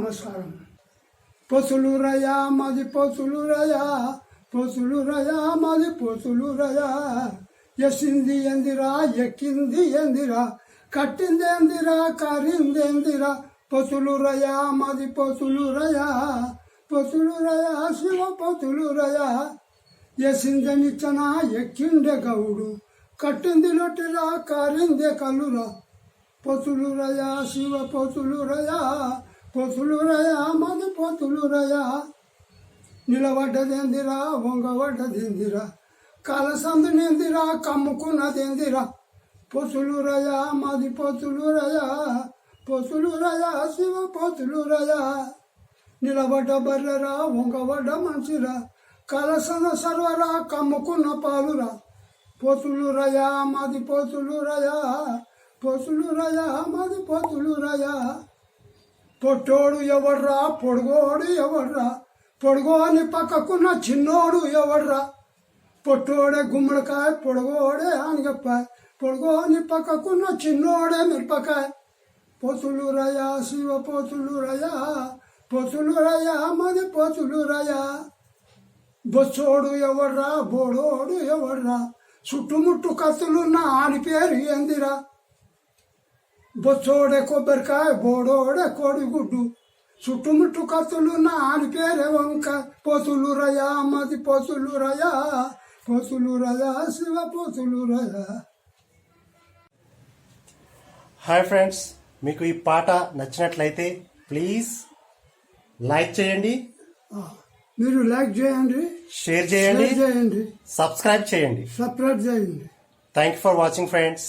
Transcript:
నమస్కారం. పొసులురయా మాది పొసులురయా, పొసులురయా మాది పొసులురయా. ఎసింది ఎందిరా ఎక్కింది ఎందిరా, కట్టింది ఎందిరా కారింది ఎందిరా. పొసులురయా మాది పొసులురయా, పొసులురయా శివ పొసులురయా. ఎసింది నిచ్చన ఎక్కిండే గౌడు, కట్టింది లొట్టిరా కారిందే కలురా. పొసులురయా శివ పొసులురయా, పొసులురయా మాది పొసులురయా. నిలబడ్డదెందిరా వంగబడ్డదెందిరా, కాలసందునెందిరా కమ్ముకున్నదెందిరా. పొసులురయా మాది పొసులురయా, పొసులురయా శివ పొసులురయా. నిలబడ్డ బర్రెరా వంగబడ్డ మనిషిరా, కలసన సర్వరా కమ్ముకున్న పాలురా. పొసులురయా మాది పొసులురయా, పొసులురయా మాది పొసులురయా. పొట్టోడు ఎవడ్రా పొడుగోడు ఎవడ్రా, పొడుగోని పక్కకున్న చిన్నోడు ఎవడ్రా. పొట్టోడే గుమ్మడికాయ పొడుగోడే ఆనగప్పాయ, పొడుగోని పక్కకున్న చిన్నోడే మిరపకాయ. పొసులురయా శివ పొసులురయా, పొసులురయా మాది పొసులురయా. బొచ్చోడు ఎవడ్రా బోడోడు ఎవడ్రా, చుట్టుముట్టు కత్తులున్న ఆని పేరు ఎందిరా. బొచ్చోడే కొబ్బరికాయ బోడోడే కోడిగుడ్డు, చుట్టుముట్టు కత్తులున్న ఆని పేరే వంకాయ. పొసులురయా మాది పొసులురయా, పొసులురయా శివ పొసులురయా. హాయ్ ఫ్రెండ్స్, మీకు ఈ పాట నచ్చినట్లయితే ప్లీజ్ లైక్ చేయండి, మీరు లైక్ చేయండి, షేర్ చేయండి, చేయండి, సబ్స్క్రైబ్ చేయండి. సబ్స్క్రైబ్ చేయండి. Thank you for watching friends.